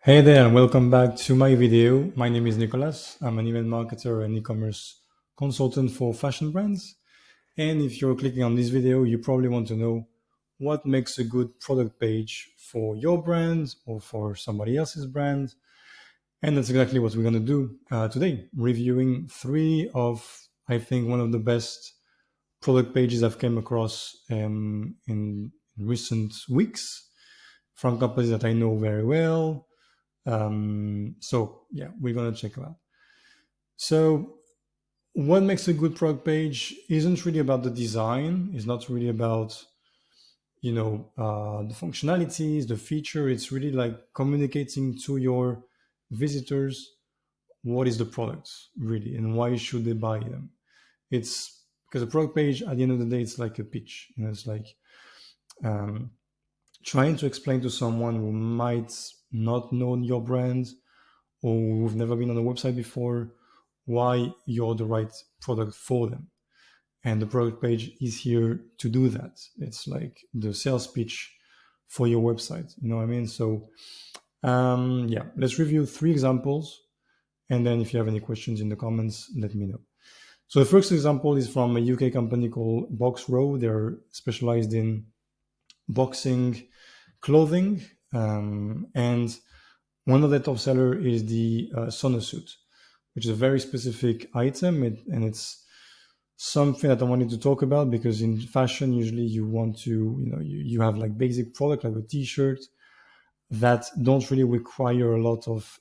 Hey there, and welcome back to my video. My name is Nicolas. I'm an event marketer and e-commerce consultant for fashion brands. And if you're clicking on this video, you probably want to know what makes a good product page for your brand or for somebody else's brand. And that's exactly what we're going to do today, reviewing three of, I think, one of the best product pages I've came across in recent weeks from companies that I know very well. So yeah, we're gonna check it out. So what makes a good product page isn't really about the design. It's not really about the functionalities, the feature. It's really like communicating to your visitors what is the product really and why should they buy them. It's because a product page at the end of the day, it's like a pitch. It's like um, trying to explain to someone who might not know your brand or who've never been on a website before why you're the right product for them. And the product page is here to do that. It's like the sales pitch for your website. You know what I mean? So, yeah, let's review three examples. And then if you have any questions in the comments, let me know. So the first example is from a UK company called Boxraw. They're specialized in boxing clothing. And one of the top seller is the sauna suit, which is a very specific item, and it's something that I wanted to talk about because in fashion, usually you want to, you have like basic product like a t-shirt that don't really require a lot of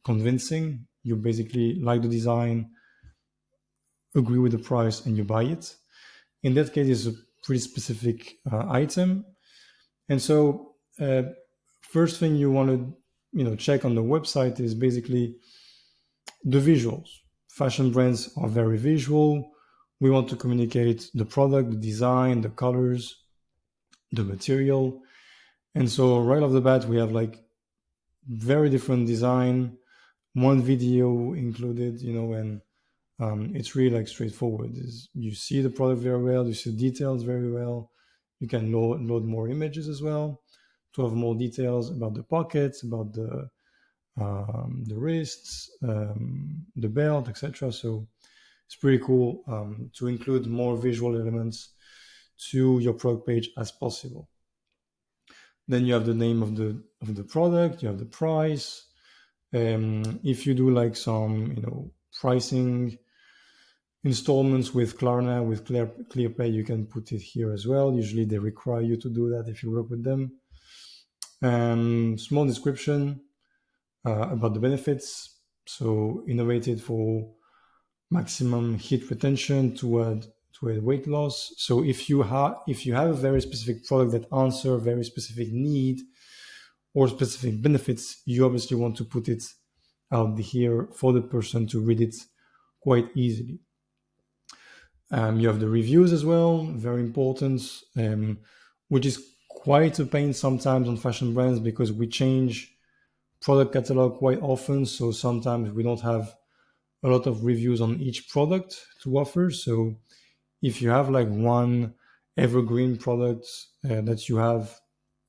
convincing. You basically like the design, agree with the price, and you buy it. In that case, it's a pretty specific item, and so first thing you want to check on the website is basically the visuals. Fashion brands are very visual. We want to communicate the product, the design, the colors, the material. And so right off the bat, we have like very different design, one video included, and it's really like straightforward. Is you see the product very well, you see the details very well. You can load more images as well to have more details about the pockets, about the wrists, the belt, etc. So it's pretty cool to include more visual elements to your product page as possible. Then you have the name of the product, you have the price. If you do like some pricing installments with Klarna, with ClearPay, you can put it here as well. Usually they require you to do that if you work with them. Small description about the benefits. So innovated for maximum heat retention to a weight loss. So if you have a very specific product that answer a very specific need or specific benefits, you obviously want to put it out here for the person to read it quite easily. You have the reviews as well, very important, which is quite a pain sometimes on fashion brands because we change product catalog quite often. So sometimes we don't have a lot of reviews on each product to offer. So if you have like one evergreen product that you have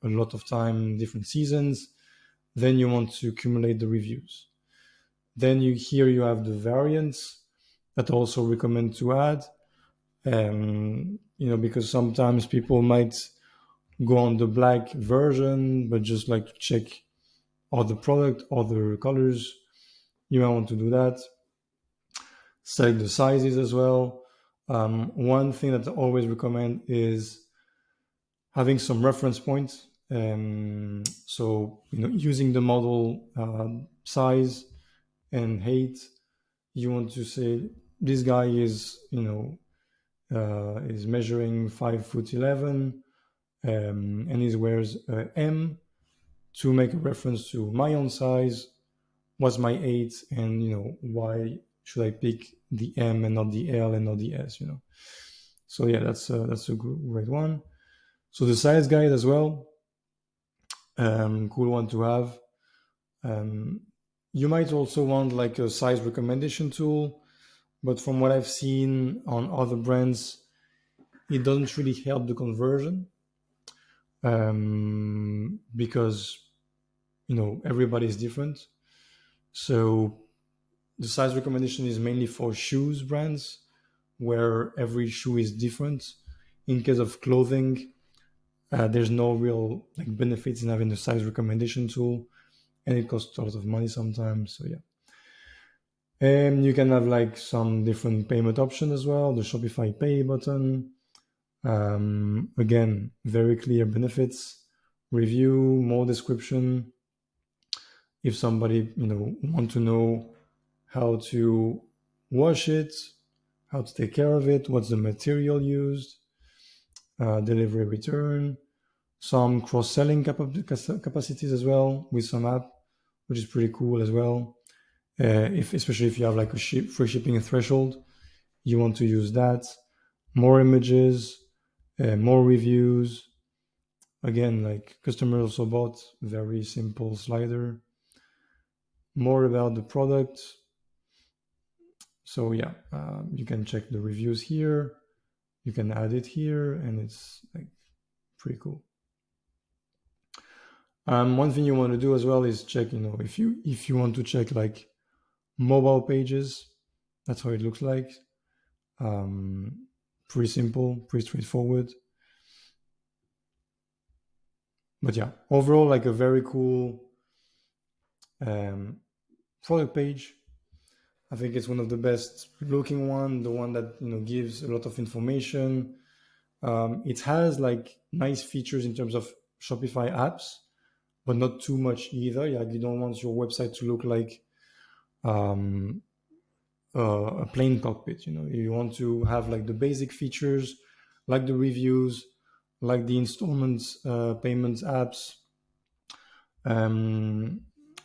a lot of time, different seasons, then you want to accumulate the reviews. Then here you have the variants that I also recommend to add, because sometimes people might go on the black version, but just like to check other product, other colors. You might want to do that. Select the sizes as well. One thing that I always recommend is having some reference points. So using the model size and height, you want to say this guy is is measuring 5'11", and he wears M, to make a reference to my own size, what's my height, and why should I pick the M and not the L and not the S. So yeah, that's a great one. So the size guide as well, cool one to have. You might also want like a size recommendation tool, but from what I've seen on other brands, it doesn't really help the conversion, because everybody is different. So the size recommendation is mainly for shoes brands, where every shoe is different. In case of clothing, there's no real like benefits in having the size recommendation tool, and it costs a lot of money sometimes. So yeah, and you can have like some different payment options as well. The Shopify Pay button, again, very clear benefits, review, more description. If somebody want to know how to wash it, how to take care of it, what's the material used, delivery return, some cross-selling capacities as well with some app, which is pretty cool as well. If especially if you have like a free shipping threshold, you want to use that. More images, more reviews. Again, like customers also bought, very simple slider. More about the product. So yeah, you can check the reviews here. You can add it here, and it's like pretty cool. One thing you want to do as well is check, if you want to check like mobile pages, that's how it looks like. Pretty simple, pretty straightforward. But yeah, overall, like a very cool um, product page. I think it's one of the best looking one, the one that gives a lot of information. It has like nice features in terms of Shopify apps, but not too much either. Yeah, you don't want your website to look like um, a plain cockpit. You want to have like the basic features, like the reviews, like the installments, payments apps, um,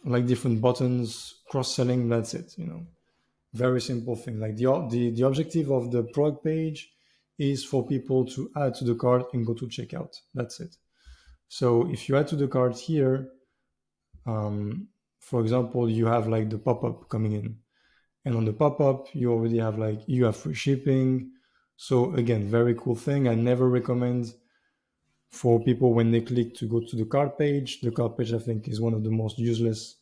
like different buttons, cross-selling. That's it. Very simple thing. Like the objective of the product page is for people to add to the cart and go to checkout. That's it. So if you add to the cart here, for example, you have like the pop-up coming in, and on the pop-up you already have like you have free shipping. So again, very cool thing. I never recommend for people when they click to go to the cart page. The cart page, I think, is one of the most useless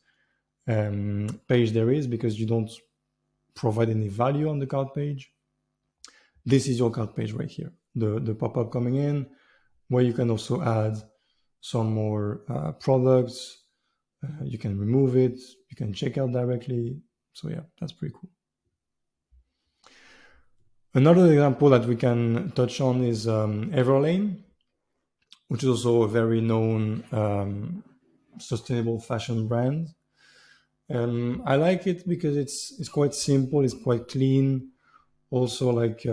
page there is, because you don't provide any value on the cart page. This is your cart page right here, the pop-up coming in, where you can also add some more products. You can remove it, you can check out directly. So yeah, that's pretty cool. Another example that we can touch on is Everlane, which is also a very known sustainable fashion brand. I like it because it's quite simple, it's quite clean, also like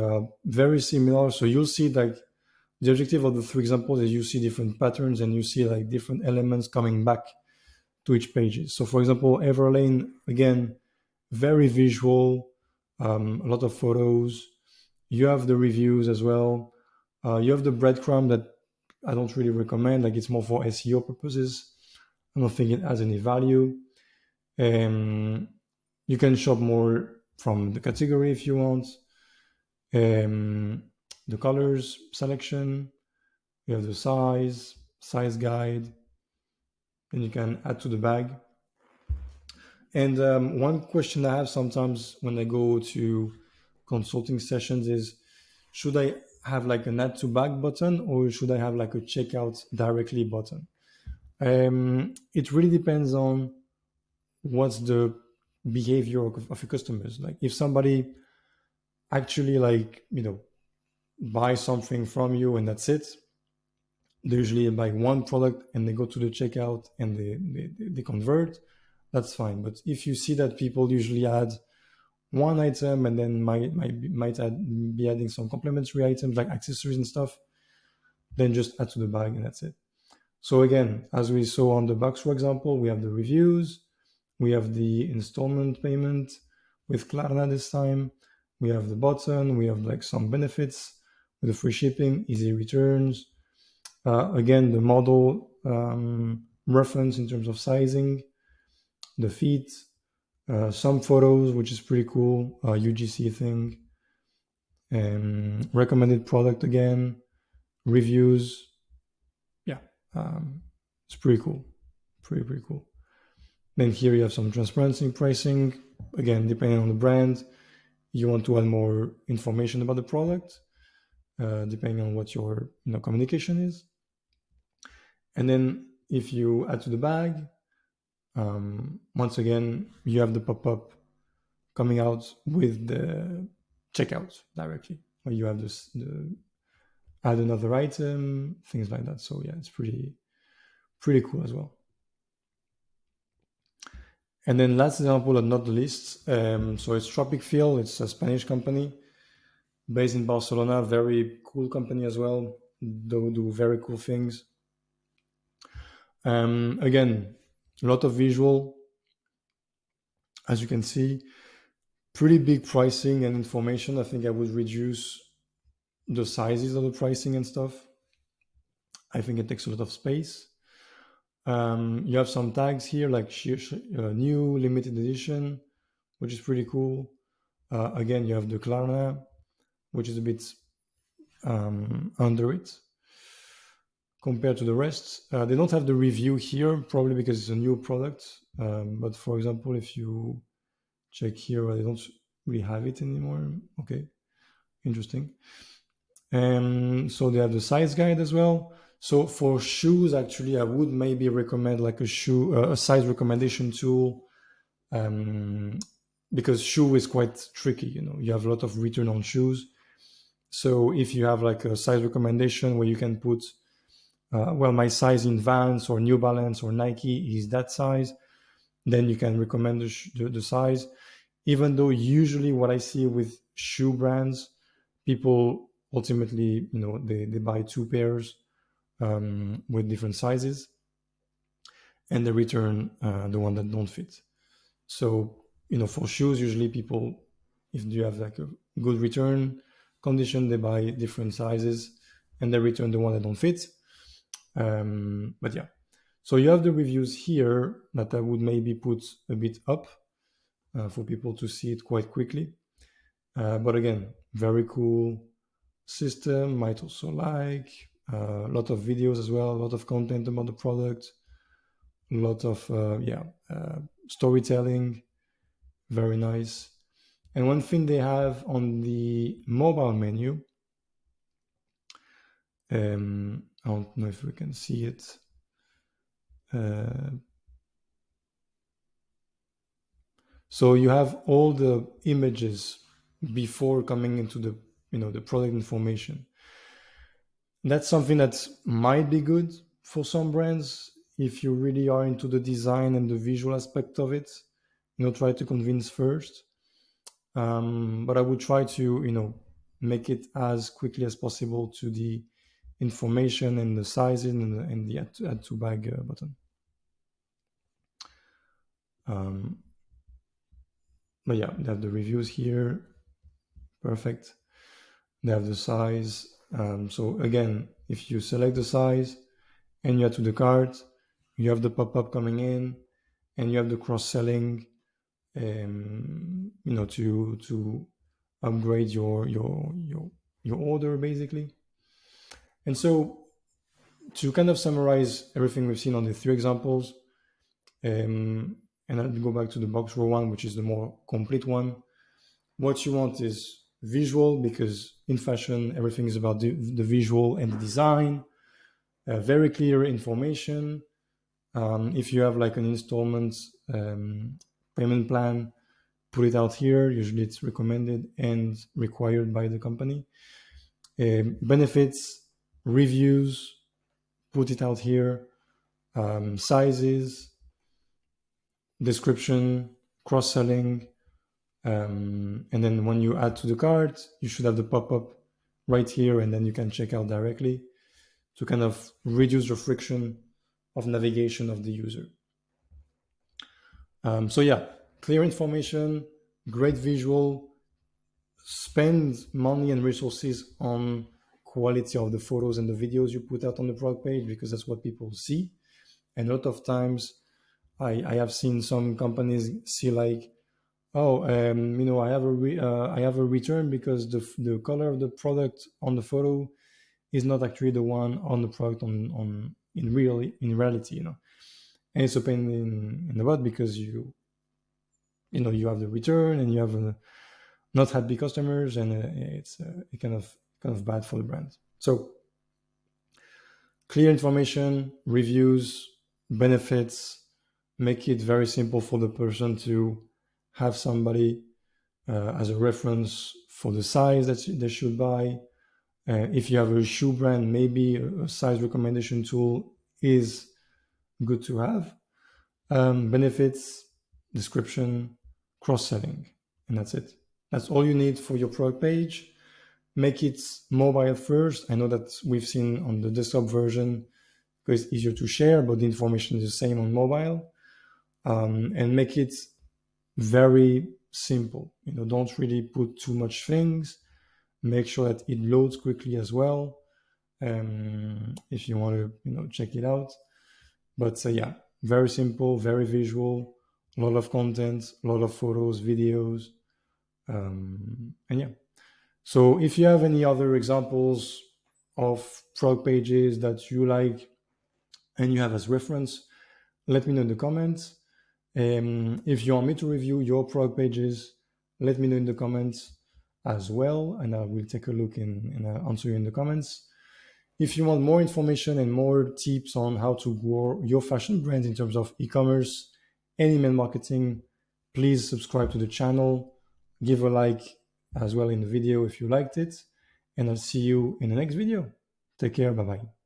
very similar. So you'll see like the objective of the three examples is you see different patterns and you see like different elements coming back to each page. So for example, Everlane, again, very visual, a lot of photos. You have the reviews as well. You have the breadcrumb that I don't really recommend. Like it's more for SEO purposes. I don't think it has any value. You can shop more from the category if you want. The colors selection. You have the size guide, and you can add to the bag. And one question I have sometimes when I go to consulting sessions is, should I have like an add to bag button, or should I have like a checkout directly button? It really depends on what's the behavior of your customers. Like if somebody actually like, buy something from you and that's it, they usually buy one product and they go to the checkout and they convert, that's fine. But if you see that people usually add one item and then be adding some complementary items like accessories and stuff, then just add to the bag and that's it. So again, as we saw on the Boxraw example, we have the reviews, we have the installment payment with Klarna this time, we have the button, we have like some benefits with the free shipping, easy returns. Again, the model reference in terms of sizing, the feet, some photos, which is pretty cool, UGC thing, recommended product again, reviews. Yeah, it's pretty cool, pretty cool. Then here you have some transparency pricing. Again, depending on the brand, you want to add more information about the product, depending on what your communication is. And then if you add to the bag, once again, you have the pop-up coming out with the checkout directly, where you have the add another item, things like that. So yeah, it's pretty cool as well. And then last example, but not the least, so it's Tropicfeel. It's a Spanish company based in Barcelona. Very cool company as well. They do very cool things. Again, a lot of visual, as you can see. Pretty big pricing and information. I think I would reduce the sizes of the pricing and stuff. I think it takes a lot of space. You have some tags here like new limited edition, which is pretty cool. Again, you have the Klarna, which is a bit under it compared to the rest. They don't have the review here, probably because it's a new product. But for example, if you check here, they don't really have it anymore. Okay, interesting. So they have the size guide as well. So for shoes, actually, I would maybe recommend like a size recommendation tool, because shoe is quite tricky. You have a lot of return on shoes. So if you have like a size recommendation where you can put, well, my size in Vans or New Balance or Nike is that size, then you can recommend the size. Even though usually what I see with shoe brands, people ultimately, they buy two pairs with different sizes, and they return the one that don't fit. So, for shoes, usually people, if you have like a good return condition, they buy different sizes and they return the one that don't fit. But yeah, so you have the reviews here that I would maybe put a bit up for people to see it quite quickly. But again, very cool system. Might also like a lot of videos as well, a lot of content about the product, a lot of storytelling. Very nice. And one thing they have on the mobile menu, I don't know if we can see it. So you have all the images before coming into the the product information. That's something that might be good for some brands if you really are into the design and the visual aspect of it. Try to convince first. But I would try to make it as quickly as possible to the information and the sizing and the add to bag button. But yeah, they have the reviews here. Perfect. They have the size. So again, if you select the size and you add to the cart, you have the pop-up coming in, and you have the cross-selling, to upgrade your order basically. And so to kind of summarize everything we've seen on the three examples, and I'll go back to the Boxraw one, which is the more complete one. What you want is visual, because in fashion, everything is about the visual and the design, very clear information. If you have like an installment payment plan, put it out here. Usually it's recommended and required by the company. Benefits, reviews, put it out here. Sizes, description, cross-selling, and then when you add to the cart, you should have the pop-up right here, and then you can check out directly to kind of reduce the friction of navigation of the user. So yeah, clear information, great visual, spend money and resources on quality of the photos and the videos you put out on the product page, because that's what people see. And a lot of times I have seen some companies see like, oh, I have a return because the color of the product on the photo is not actually the one on the product in reality, and it's a pain in the butt because you have the return and you have not happy customers, and it's it kind of bad for the brand. So clear information, reviews, benefits, make it very simple for the person to have somebody as a reference for the size that they should buy. If you have a shoe brand, maybe a size recommendation tool is good to have. Benefits, description, cross-selling, and that's it. That's all you need for your product page. Make it mobile first. I know that we've seen on the desktop version because it's easier to share, but the information is the same on mobile. And make it very simple. Don't really put too much things. Make sure that it loads quickly as well. If you want to, check it out. But yeah, very simple, very visual, a lot of content, a lot of photos, videos, and yeah. So if you have any other examples of product pages that you like and you have as reference, let me know in the comments. If you want me to review your product pages, let me know in the comments as well, and I will take a look and answer you in the comments. If you want more information and more tips on how to grow your fashion brand in terms of e-commerce and email marketing, please subscribe to the channel, give a like as well in the video if you liked it, and I'll see you in the next video. Take care, bye-bye.